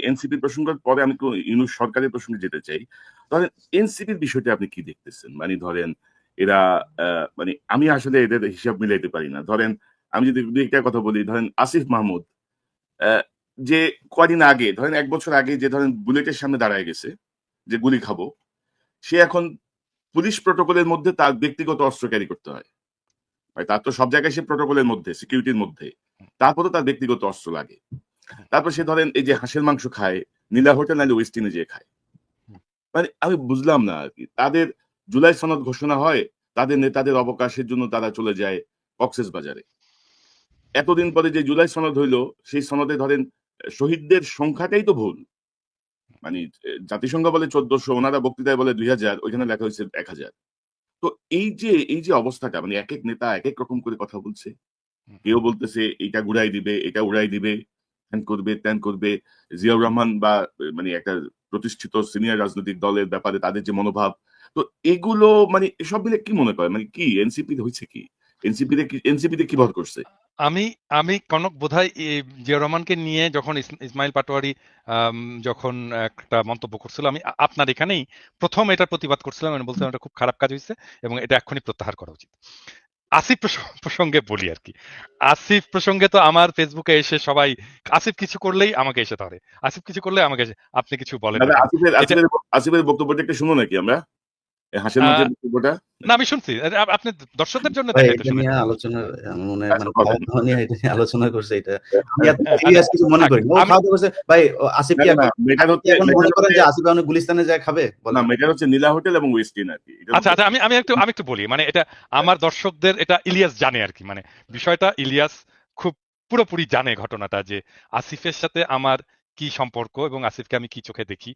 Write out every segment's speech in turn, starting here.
এনসিপির প্রসঙ্গের পরে আমি ইউনূস সরকারের প্রসঙ্গে যেতে চাই। ধরেন এনসিপির বিষয়টা আপনি কি দেখতেছেন? মানে ধরেন এরা মানে আমি আসলে এদের হিসাব মিলাইতে পারি না। ধরেন আমি যদি ২-১ টা কথা বলি, ধরেন আসিফ মাহমুদ অ্যা যে কয়দিন আগে ধরেন ১ বছর আগে যে ধরেন বুলেটের সামনে দাঁড়ায় গেছে যে গুলি খাবো, সে এখন পুলিশ প্রটোকলের মধ্যে তার ব্যক্তিগত অস্ত্র ক্যারি করতে হয়। ভাই তার তো সব জায়গায় সে প্রটোকলের মধ্যে, সিকিউরিটির মধ্যে। তারপরেও তার ব্যক্তিগত অস্ত্র লাগে। তারপর সে ধরেন এই যে হাঁসের মাংস খায়, নীলা হোটেল নাইলে ওয়েস্ট ইন্ডিজে যেয়ে খায়। মানে আমি বুঝলাম না আরকি। তাদের জুলাই সনদ ঘোষণা হয়, তাদের নেতাদের অবকাশের জন্য তারা চলে যায় কক্সেসবাজারে। এতদিন পরে যে জুলাই সনদ হইল, সেই সনদে ধরেন শহীদদের সংখ্যাটাই তো ভুল। মানে জাতিসংঘ বলে ১৪০০, ওনারা বক্তৃতায় বলে ২০০০, ওইখানে লেখা হয়েছে ১০০০। তো এই যে অবস্থাটা মানে একেক নেতা একেক রকম করে কথা বলছে। কেউ বলতেছে এইটা ঘুরাই দিবে, এটা উড়াই দিবে, হ্যান করবে, ত্যান করবে। জিয়াউর রহমান বা মানে একটা প্রতিষ্ঠিত সিনিয়র রাজনৈতিক দলের ব্যাপারে তাদের যে মনোভাব, তো এগুলো মানে সব মিলে কি মনে করেন? মানে কি এনসিপি হইছে কি? এনসিপিতে কি ভর করছে? আমি আমি কনক বোধহয় জিয়া রহমানকে নিয়ে যখন ইসমাইল পাটোয়ারি আম, যখন একটা মন্তব্য করছিল, আমি আপনার এখানেই প্রথম এটার প্রতিবাদ করছিলাম। আমি বলছিলাম এটা খুব খারাপ কাজ হয়েছে এবং এটা এক্ষুনি প্রত্যাহার করা উচিত। আসিফ প্রসঙ্গে বলি আর কি। আসিফ প্রসঙ্গে তো আমার ফেসবুকে এসে সবাই আসিফ কিছু করলেই আমাকে এসে ধরে, আসিফ কিছু করলে আমাকে এসে আপনি কিছু বলেন না দাদা কেন। আসিফের এটা আসিফের আসিফের বক্তব্যটা একটু শুনো নাকি আমরা? এই হাসির আহ, মাংসের বক্তব্যটা? না আমি শুনছি, আপনি দর্শকদের জন্য ভাই তাহলে এটা এটা শুনেন। নিয়ে আলোচনা আমার মনে হয় আচ্ছা মানে বলেন। খাওয়া দাওয়া নিয়ে এটা নিয়ে আলোচনা করছে। এটা আমি এত আচ্ছা সিরিয়াস কিছু মনে থাক, করি না। ও আমি খাওয়া দাওয়া করছে ভাই। আসিফ না, কি না, না, এখন মেটার আপনি কি হচ্ছে এখন মনে করেন যে আসিফ এখন গুলিস্তানে যায় খাবে? না, বলেন। মেটার হচ্ছে নীলা হোটেল এবং ওয়েস্ট ইন্ড আরকি। এটার আচ্ছা মধ্যে আচ্ছা আমি একটু বলি, মানে এটা আমার দর্শকদের, এটা ইলিয়াস জানে আর কি, মানে বিষয়টা ইলিয়াস খুব পুরোপুরি জানে ঘটনাটা, যে আসিফের সাথে আমার কি সম্পর্ক এবং আসিফকে আমি কি চোখে দেখি।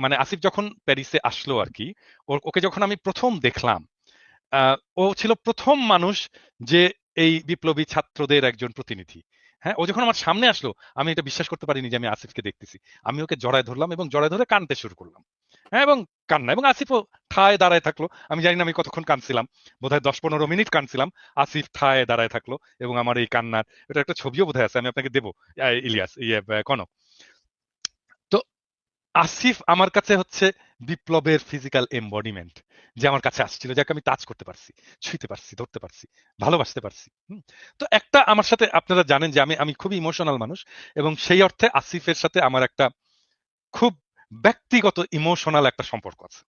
মানে আসিফ যখন প্যারিসে আসলো আর কি, ওকে যখন আমি প্রথম দেখলাম, ও ছিল প্রথম মানুষ যে এই বিপ্লবী ছাত্রদের একজন প্রতিনিধি। হ্যাঁ, ও যখন আমার সামনে আসলো, আমি এটা বিশ্বাস করতে পারিনি যে আমি আসিফকে দেখতেছি। আমি ওকে জড়ায় ধরলাম এবং জড়ায় ধরে কাঁদতে শুরু করলাম। হ্যাঁ, এবং কান্না, এবং আসিফও ঠায় দাঁড়ায় থাকলো। আমি জানি না আমি কতক্ষণ কাঁদছিলাম, বোধহয় ১০-১৫ মিনিট কাঁদছিলাম। আসিফ ঠায় দাঁড়ায় থাকলো এবং আমার এই কান্নার এটা একটা ছবিও বোধহয় আছে, আমি আপনাকে দেবো। ইলিয়াস, কনক। তো আসিফ আমার কাছে হচ্ছে বিপ্লবের ফিজিক্যাল এমবডিমেন্ট, যে আমার কাছে আসছিল, যাকে আমি টাচ করতে পারছি, ছুঁইতে পারছি, ধরতে পারছি, ভালোবাসতে পারছি। তো একটা আমার সাথে, আপনারা জানেন যে আমি আমি খুবই ইমোশনাল মানুষ, এবং সেই অর্থে আসিফের সাথে আমার একটা খুব ব্যক্তিগত ইমোশনাল একটা সম্পর্ক আছে।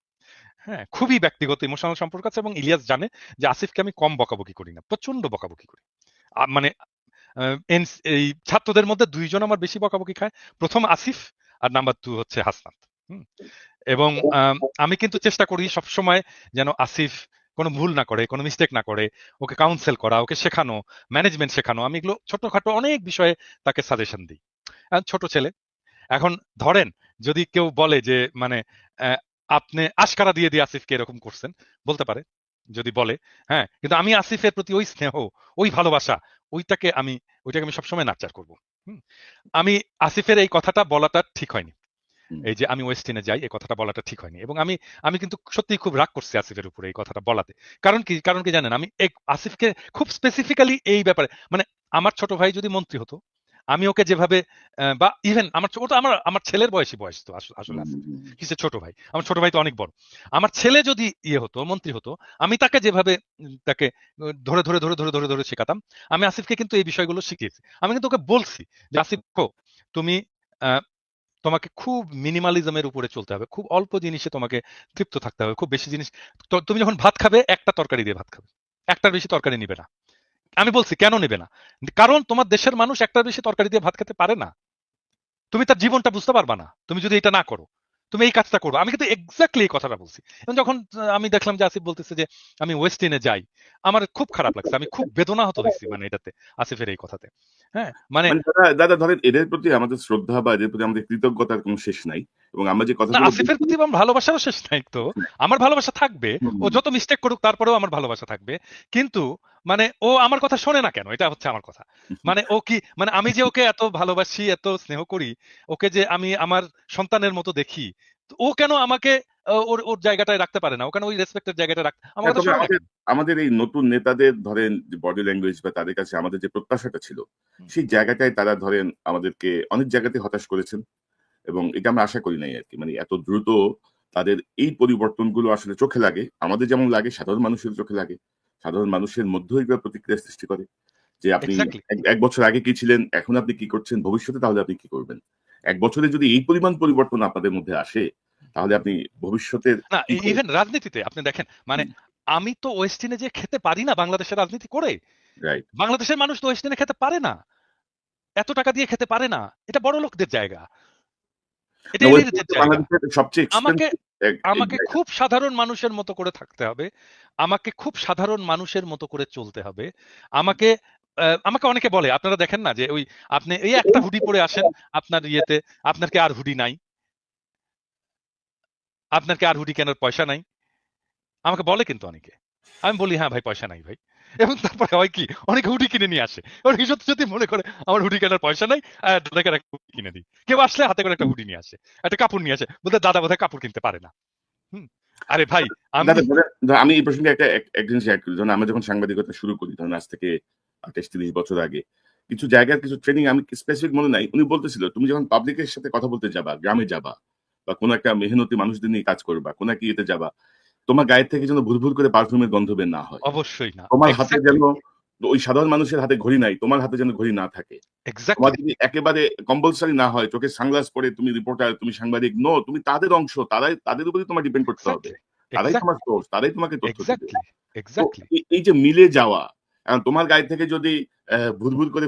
হ্যাঁ, খুবই ব্যক্তিগত ইমোশনাল সম্পর্ক আছে, এবং ইলিয়াস জানে যে আসিফকে আমি কম বকাবকি করি না, প্রচন্ড বকাবকি করি। মানে এই ছাত্রদের মধ্যে দুইজন আমার বেশি বকাবকি খায়, প্রথম আসিফ, আর নাম্বার 2 হচ্ছে হাসনাত। হুম, এবং আমি কিন্তু চেষ্টা করি সবসময় যেন আসিফ কোনো ভুল না করে, কোনো মিস্টেক না করে, ওকে কাউন্সেল করা, ওকে শেখানো, ম্যানেজমেন্ট শেখানো। আমি এগুলো ছোটখাটো অনেক বিষয়ে তাকে সাজেশন দিই। ছোট ছেলে। এখন ধরেন যদি কেউ বলে যে মানে আহ, আপনি আশকারা দিয়ে দিয়ে আসিফকে এরকম করছেন, বলতে পারে যদি বলে। হ্যাঁ, কিন্তু আমি আসিফের প্রতি ওই স্নেহ, ওই ভালোবাসা, ওইটাকে আমি সবসময় নাচার করবো। হুম, আমি আসিফের এই কথাটা বলাটা ঠিক হয়নি, এই যে আমি ওয়েস্টিনে যাই, এই কথাটা বলাটা ঠিক হয়নি, এবং আমি আমি কিন্তু সত্যিই খুব রাগ করছি আসিফের উপরে এই কথাটা বলাতে। কারণ কি জানেন, আমি আসিফকে খুব স্পেসিফিক্যালি এই ব্যাপারে, মানে আমার ছোট ভাই যদি মন্ত্রী হতো, আমি ওকে যেভাবে বা ইভেন ওটা আমার আমার ছেলের বয়স তো আসলে আসিফ কিসের ছোট ভাই, আমার ছোট ভাই তো অনেক বড়। আমার ছেলে যদি হতো, মন্ত্রী হতো, আমি তাকে যেভাবে তাকে ধরে ধরে ধরে ধরে ধরে ধরে শেখাতাম, আমি আসিফকে কিন্তু এই বিষয়গুলো শিখিয়েছি। আমি কিন্তু ওকে বলছি যে আসিফ তুমি তোমাকে খুব মিনিমালিজমের উপরে চলতে হবে, খুব অল্প জিনিসে তোমাকে তৃপ্ত থাকতে হবে, খুব বেশি জিনিস, তুমি যখন ভাত খাবে একটা তরকারি দিয়ে ভাত খাবে, একটার বেশি তরকারি নিবে না। আমি বলছি কেন নেবে না, কারণ তোমার দেশের মানুষ একটার বেশি তরকারি দিয়ে ভাত খেতে পারে না। তুমি তার জীবনটা বুঝতে পারবা না তুমি যদি এটা না করো, তুমি এই কাজটা করবো। আমি কিন্তু এক্স্যাক্টলি এই কথাটা বলছি। এবং যখন আমি দেখলাম যে আসিফ বলতেছে যে আমি ওয়েস্ট ইন্ডে যাই, আমার খুব খারাপ লাগছে, আমি খুব বেদনাহত হয়েছি মানে এটাতে, আসিফের এই কথাতে। হ্যাঁ, মানে মানে দাদা ধরেন এদের প্রতি আমাদের শ্রদ্ধা বা এদের প্রতি আমাদের কৃতজ্ঞতার কোনো শেষ নাই। এবং আমরা যে না, কথাগুলো আসিফের বলছি প্রতি আমার ভালোবাসারও শেষ নাই তো। আমার ভালোবাসা থাকবে, ও হুম, যত মিস্টেক করুক তারপরেও আমার ভালোবাসা থাকবে। কিন্তু মানে ও আমার কথা শোনে না কেন, এটা হচ্ছে আমার কথা। মানে ও কি, মানে আমি যে ওকে এত ভালোবাসি, এত স্নেহ করি, ওকে যে আমি আমার সন্তানের মতো দেখি, তো ও কেন আমাকে ওর ওর জায়গাটায় রাখতে পারে না, ও কেন ওই রেসপেক্টের জায়গাটা রাখতে আমার হ্যাঁ, কথা তবে শোনে না আমাদের কেন? আমাদের এই নতুন নেতাদের ধরেন বডি ল্যাঙ্গুয়েজ বা তাদের কাছে আমাদের যে প্রত্যাশাটা ছিল, হুম, সেই জায়গাটায় তারা ধরেন আমাদেরকে অনেক জায়গাতে হতাশ করেছেন। এবং এটা আমরা আশা করি নাই আরকি। মানে এত দ্রুত তাদের এই পরিবর্তনগুলো আসলে চোখে লাগে। আমাদের যেমন লাগে সাধারণ মানুষের চোখে লাগে। সাধারণ মানুষের মধ্যেও এগুলো প্রতিক্রিয়া সৃষ্টি করে। যে আপনি এক্স্যাক্টলি। ১ বছর আগে কি ছিলেন, এখন আপনি কি করছেন, ভবিষ্যতে তাহলে আপনি কি করবেন? ১ বছরে যদি এই পরিমাণ পরিবর্তন আপনাদের মধ্যে আসে, তাহলে আপনি ভবিষ্যতের না, কি করবেন? ইভেন রাজনীতিতে আপনি দেখেন, মানে হুম, আমি তো ওয়েস্ট ইন্ডিজে যেয়ে খেতে পারি না বাংলাদেশের রাজনীতি করে। রাইট। বাংলাদেশের মানুষ তো ওয়েস্ট ইন্ডিজে খেতে পারে না। এত টাকা দিয়ে খেতে পারে না। এটা বড় লোকদের জায়গা। এটা না ওয়েস্ট এলিটদের ইন্ডিজ জায়গা। বাংলাদেশের সবচেয়ে আমাকে এক্সপেন্সিভ এক আমাকে জায়গা। খুব সাধারণ মানুষের মতো করে থাকতে হবে। আমাকে খুব সাধারণ মানুষের মতো করে চলতে হবে। আমাকে আমাকে অনেকে বলে, আপনারা দেখেন না যে ওই আপনি এই একটা হুডি পরে আসেন আপনার ইয়েতে, আপনার কি আর হুডি নাই? আপনার কি আর হুডি কেনার পয়সা নাই? আমাকে বলে কিন্তু অনেকে। আমি বলি, "হ্যাঁ ভাই, পয়সা নাই ভাই।" এবং তারপরে হয় কি? অনেকে হুডি কিনে নিয়ে আসে। ওরা সত্যি, সত্যি মনে করে আমার হুডি কেনার পয়সা নাই। দাদাকে একটা হুডি কিনে দিই। কেউ আসলে হাতে করে একটা হুডি নিয়ে আসে। একটা কাপড় নিয়ে আসে। বলতে দাদা বোধহয় কাপড় কিনতে পারে না। হুম? আরে ভাই, আমি দাদা ধরেন আমি এই প্রসঙ্গে এক জিনিস এড করি। ধরুন আমরা যখন সাংবাদিকতা শুরু করি, ধরুন আজ থেকে ২৮-৩০ বছর আগে, কিছু জায়গার কিছু ট্রেনিং আমি স্পেসিফিক মনে নাই। উনি বলতেছিল, "তুমি যখন পাবলিকের সাথে কথা বলতে যাবা, গ্রামে যাবা বা কোন একটা মেহনতি মানুষদের নিয়ে কাজ করবা, কোন একটা ইয়েতে যাবা, তোমার গায়ের থেকে যেন ভুরভুর করে পারফিউমের গন্ধ বের না হয়। অবশ্যই না। তোমার হাতে যেন এক্সাক্টলি, ওই সাধারণ মানুষের হাতে ঘড়ি নাই, তোমার হাতে যেন ঘড়ি না থাকে। তোমার এক্সাক্টলি, যদি একেবারে কম্পালসরি না হয়, চোখে সানগ্লাস পরে তুমি রিপোর্টার, তুমি সাংবাদিক, নো, তুমি তাদের অংশ। তাদের উপরেই তোমার ডিপেন্ড করতে হবে। এক্সাক্টলি, তারাই তোমার এক্সাক্টলি, সোর্স, তারাই তোমাকে তথ্য দিবে।" এক্সাক্টলি, তো এক্সাক্টলি। এই যে মিলে যাওয়া, এখন তোমার গায়ে থেকে যদি ভুরভুর করে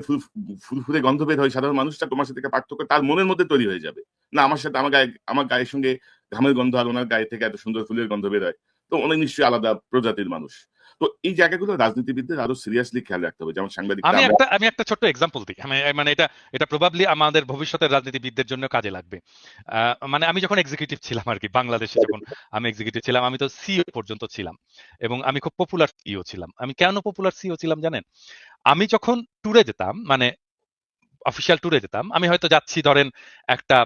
ফুরফুরে গন্ধ বের হয়, সাধারণ মানুষটা তোমার সাথে থেকে পার্থক্য তার মনের মধ্যে তৈরি হয়ে যাবে। না আমার সাথে আমার গায়ের সঙ্গে ঘামের গন্ধ আর উনার গায়ে থেকে এত সুন্দর ফুলের গন্ধ বের হয়। তো উনি নিশ্চয়ই আলাদা প্রজাতির মানুষ। তো এই জায়গাগুলো রাজনীতিবিদদের আরো সিরিয়াসলি খেয়াল রাখতে হবে। যেমন সাংবাদিকরা আমরা আমি একটা ছোট্ট এক্সাম্পল দিই। মানে এটা প্রবাবলি আমাদের ভবিষ্যতের রাজনীতিবিদদের জন্য কাজে লাগবে। মানে আমি যখন এক্সিকিউটিভ ছিলাম আরকি, বাংলাদেশে যখন আমি এক্সিকিউটিভ ছিলাম, আমি তো সিইও পর্যন্ত ছিলাম। এবং আমি খুব পপুলার সিইও ছিলাম। আমি কেন পপুলার সিইও ছিলাম জানেন? আমি যখন ট্যুরে যেতাম, মানে অফিসিয়াল ট্যুরে যেতাম, আমি হয়তো যাচ্ছি ধরেন একটা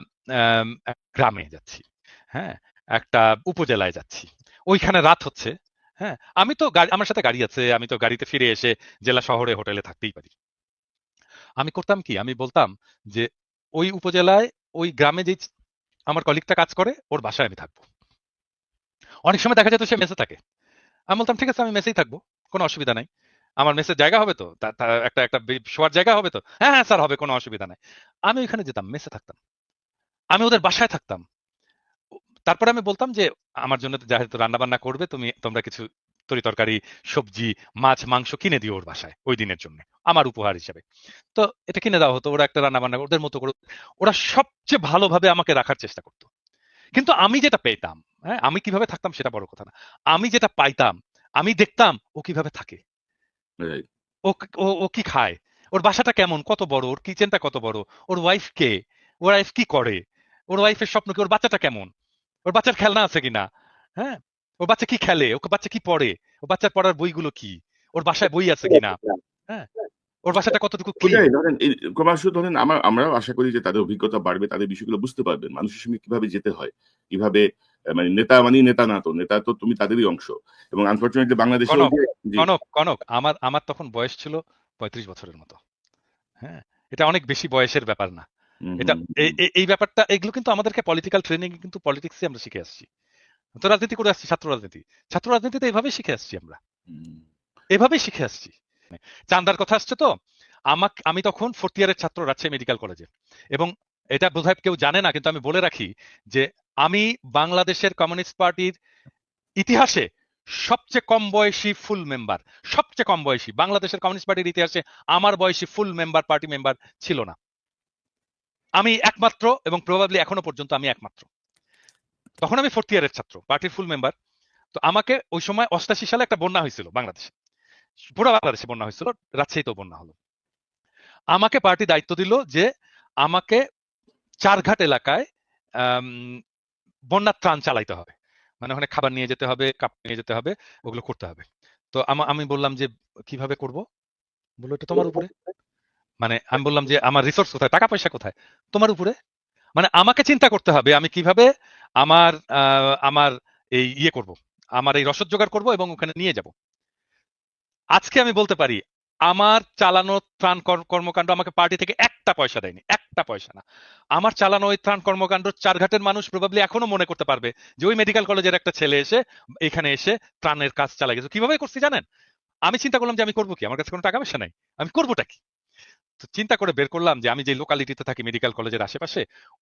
গ্রামে যাচ্ছি। হ্যাঁ? একটা উপজেলায় যাচ্ছি। ওইখানে রাত হচ্ছে। হ্যাঁ? আমি তো আমার সাথে গাড়ি আছে। আমি তো গাড়িতে ফিরে এসে জেলা শহরে হোটেলে থাকতেই পারি। আমি করতাম কি? আমি বলতাম যে, ওই উপজেলায়, ওই গ্রামে যেই আমার কলিগটা কাজ করে, ওর বাসায় আমি থাকবো। অনেক সময় দেখা যেত সে মেসে থাকে। আমি বলতাম, "ঠিক আছে, আমি মেসেই থাকবো। কোনো অসুবিধা নাই। আমার মেসের জায়গা হবে তো? তা তা একটা একটা শোয়ার জায়গা হবে তো?" "হ্যাঁ, হ্যাঁ স্যার, হবে, কোনো অসুবিধা নাই।" আমি ওইখানে যেতাম, মেসে থাকতাম। আমি ওদের বাসায় থাকতাম। ও তারপরে আমি বলতাম যে, "আমার জন্য তো যেহেতু রান্না-বান্না করবে, তোমরা কিছু তরি-তরকারি, সবজি, মাছ, মাংস কিনে দিও ওর বাসায় ওই দিনের জন্যে। আমার উপহার হিসেবে।" তো এটা কিনে দেওয়া হতো। ওরা একটা রান্না-বান্না ওদের মতো করে, ওরা সবচেয়ে ভালোভাবে আমাকে রাখার চেষ্টা করত। কিন্তু আমি যেটা পেতাম, হ্যাঁ? আমি কিভাবে থাকতাম সেটা বড় কথা না। আমি যেটা পাইতাম, আমি দেখতাম ও কিভাবে থাকে। রাইট। ও ও ও কি খায়? ওর বাসাটা কেমন? কত বড়? ওর কিচেনটা কত বড়? ওর ওয়াইফ কে? ওর ওয়াইফ কি করে? ওর ওয়াইফের স্বপ্ন কি? ওর বাচ্চাটা কেমন? ওর বাচ্চার খেলনা আছে কিনা? হ্যাঁ? ওর বাচ্চা কি খেলে? ওর বাচ্চা কি পড়ে? ওর বাচ্চার পড়ার বইগুলো কি? ওর বাসায় বই আছে কিনা? হ্যাঁ? ওর বাসাটা কতটুকু ক্লিন? ওইটাই ধরেন এই ক্রমশ ধরেন আমরাও আশা করি যে তাদের অভিজ্ঞতা বাড়বে, তাদের বিষয়গুলো বুঝতে পারবেন। মানুষের সঙ্গে কিভাবে যেতে হয়। কিভাবে মানে নেতা মানেই নেতা না তো। নেতা তো তুমি তাদেরই অংশ। এবং আনফরচুনেটলি বাংলাদেশে ওই কনক, যে জি। কনক, আমার আমার তখন বয়স ছিল ৩৫ বছরের মতো। হ্যাঁ? এটা অনেক বেশি বয়সের ব্যাপার না। হুম, এটা হুম, হুম, এই ব্যাপারটা, এগুলো কিন্তু আমাদেরকে পলিটিক্যাল ট্রেনিং এ কিন্তু পলিটিক্সই আমরা শিখে আসছি। তো রাজনীতি করে আসছি, ছাত্র রাজনীতি। ছাত্র রাজনীতিতে এভাবেই শিখে আসছি আমরা। হুম। এভাবেই শিখে আসছি। চাঁদার কথা আসছে তো, আমি তখন 4th ইয়ারের ছাত্র রাজশাহী মেডিকেল কলেজে। এবং এটা বোধহয় কেউ জানে না, কিন্তু আমি বলে রাখি যে আমি বাংলাদেশের কমিউনিস্ট পার্টির ইতিহাসে সবচেয়ে কম বয়সী ফুল মেম্বার। সবচেয়ে কম বয়সী বাংলাদেশের কমিউনিস্ট পার্টির ইতিহাসে আমার বয়সী ফুল মেম্বার, পার্টি মেম্বার ছিল না। আমি একমাত্র, এবং প্রবাবলি এখনো পর্যন্ত আমি একমাত্র। তখন আমি 4th ইয়ারের ছাত্র, পার্টির ফুল মেম্বার। তো আমাকে ওই সময় 88 সালে একটা বন্যা হয়েছিল বাংলাদেশে। পুরো বাংলাদেশে বন্যা হয়েছিল, রাজশাহীতেও বন্যা হলো। আমাকে পার্টি দায়িত্ব দিল যে আমাকে চারঘাট এলাকায় আম, বন্যার ত্রাণ চালাইতে হবে। মানে ওখানে খাবার নিয়ে যেতে হবে, কাপড় নিয়ে যেতে হবে, ওগুলো করতে হবে। তো আমি বললাম যে কিভাবে করব? বললো, এটা তোমার উপরে। মানে আমি বললাম যে আমার রিসোর্স কোথায়, টাকা পয়সা কোথায়? তোমার উপরে। মানে আমাকে চিন্তা করতে হবে আমি কিভাবে আমার আমার এই ইয়ে করব, আমার এই রসদ জোগাড় করব এবং ওখানে নিয়ে যাব। আজকে আমি বলতে পারি আমার চালানো ত্রাণ কর্মকাণ্ড আমাকে পার্টি থেকে একটা পয়সা দেয়নি, একটা পয়সা না। আমার চালানো ওই ত্রাণ কর্মকাণ্ড চারঘাটের মানুষ প্রবাবলি এখনো মনে করতে পারবে যে ওই মেডিকেল কলেজের একটা ছেলে এসে এখানে এসে ত্রাণের কাজ চালা গেছে। কিভাবে করছি জানেন? আমি চিন্তা করলাম যে আমি করবো কি, আমার কাছে কোনো টাকা পয়সা নাই, আমি করবোটা কি? তো চিন্তা করে বের করলাম যে আমি যে লোকালিটিতে থাকি মেডিকেল কলেজের আশেপাশে,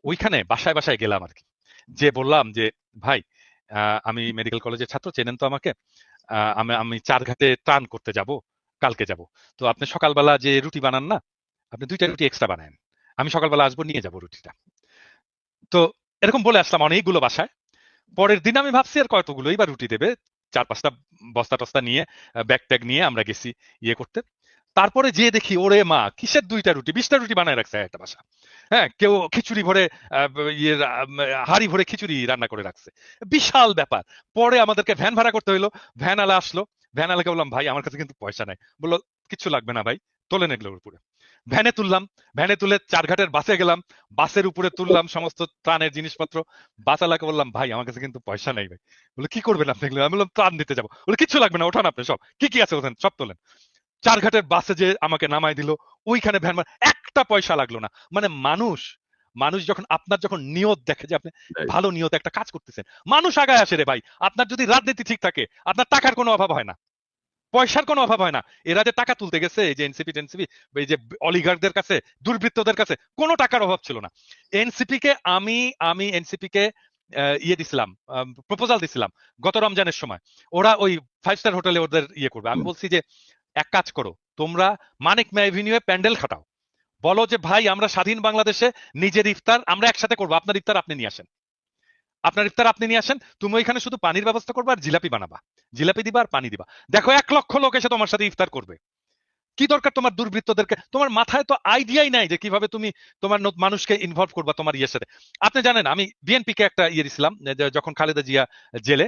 ওইখানে বাসায় বাসায় গেলাম আর কি। যে বললাম যে ভাই, আমি মেডিকেল কলেজের ছাত্র, চেনেন তো আমাকে, আমি আমি চারঘাটে ত্রাণ করতে যাব, কালকে যাব। তো আপনি সকালবেলা যে রুটি বানান না, আপনি 2টা রুটি এক্সট্রা বানান, আমি সকালবেলা আসবো, নিয়ে যাব রুটিটা। তো এরকম বলে আসলাম অনেকগুলো বাসায়। পরের দিন আমি ভাবছি আর কতগুলোই বা রুটি দেবে, 4-5টা বস্তা টস্তা নিয়ে, ব্যাগ ট্যাগ নিয়ে আমরা গেছি ইয়ে করতে। তারপরে যে দেখি ওরে মা, কিসের 2টা রুটি, 20টা রুটি বানায় রাখছে একটা বাসা। হ্যাঁ, কেউ খিচুড়ি ভরে ইয়ে হাড়ি ভরে খিচুড়ি রান্না করে রাখছে। বিশাল ব্যাপার। পরে আমাদেরকে ভ্যান ভাড়া করতে হইলো, ভ্যান আলা আসলো, ভ্যান আলাকে বললাম ভাই আমার কাছে কিন্তু পয়সা নাই। বললো কিচ্ছু লাগবে না ভাই, তোলেন এগুলোর উপরে। ভ্যানে তুললাম, ভ্যানে তুলে চারঘাটের বাসে গেলাম, বাসের উপরে তুললাম সমস্ত ত্রাণের জিনিসপত্র। বাস আলাকে বললাম ভাই আমার কাছে কিন্তু পয়সা নাই ভাই। বলে কি করবেন আপনি এগুলো? আমি বললাম ত্রাণ দিতে যাবো। বলে কিচ্ছু লাগবে না, ওঠান আপনি সব, কি কি আছে ওখানে সব তোলেন। চারঘাটের বাসে যে আমাকে নামাই দিল, ওইখানে ভ্যান একটা পয়সা লাগলো না। মানে মানুষ মানুষ যখন আপনার যখন নিয়ত দেখে যে আপনি ভালো নিয়তে একটা কাজ করতেছেন, মানুষ আগায় আসে রে ভাই। আপনার যদি রাজনীতি ঠিক থাকে, আপনার টাকার কোনো অভাব হয় না, পয়সার কোনো অভাব হয় না। এরা যে টাকা তুলতে গেছে, এই যে এনসিপি টেনসিপি, এই যে অলিগারদের কাছে, দুর্বৃত্তদের কাছে কোনো টাকার অভাব ছিল না। এনসিপি কে আমি এনসিপি কে ইয়ে দিছিলাম, প্রপোজাল দিছিলাম গত রমজানের সময়। ওরা ওই 5 স্টার হোটেলে ওদের ইয়ে করবে। আমি বলছি যে এক কাজ করো, তোমরা মানিক মে এভিনিউয়ে প্যান্ডেল খাটাও, বলো যে ভাই আমরা স্বাধীন বাংলাদেশে নিজের ইফতার আমরা একসাথে করবো, আপনার ইফতার আপনি নিয়ে আসেন, আপনার ইফতার আপনি নিয়ে আসেন, তুমি ওইখানে শুধু পানির ব্যবস্থা করবা আর জিলাপি বানাবা, জিলাপি দিবা আর পানি দিবা। দেখো 1 লক্ষ লোক এসে তোমার সাথে ইফতার করবে। কি দরকার তোমার দুর্বৃত্তদেরকে? তোমার মাথায় তো আইডিয়াই নাই যে কিভাবে তুমি তোমার মানুষকে ইনভলভ করবা তোমার ইয়ের সাথে। আপনি জানেন আমি বিএনপি কে একটা ইয়ে দিছিলাম যখন খালেদা জিয়া জেলে,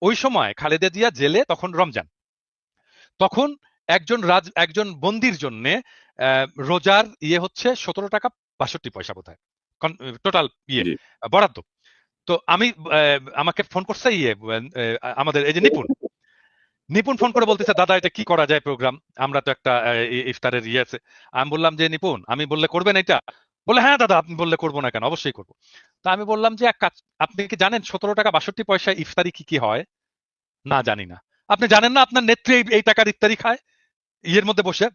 ওই সময় খালেদা জিয়া জেলে, তখন রমজান, তখন একজন বন্দির জন্য রোজার ইয়ে হচ্ছে 17 টাকা 62 পয়সা বোধ হয় টোটাল ইয়ে বরাদ্দ। তো আমি আমাকে ফোন করছে ইয়ে আমাদের এই যে নিপুণ ফোন করে বলতেছে দাদা এটা কি করা যায় প্রোগ্রাম, আমরা তো একটা ইফতারের ইয়ে আছে। আমি বললাম যে নিপুণ, আমি বললে করবেন এটা? বলে হ্যাঁ দাদা আপনি বললে করবো না কেন, অবশ্যই করবো। তা আমি বললাম যে এক কাজ, আপনি কি জানেন 17 টাকা 62 পয়সা ইফতারি কি কি হয়? না জানি না। আপনি জানেন না আপনার নেত্রী এই টাকার ইফতারি খায় ইয়ের মধ্যে বসে,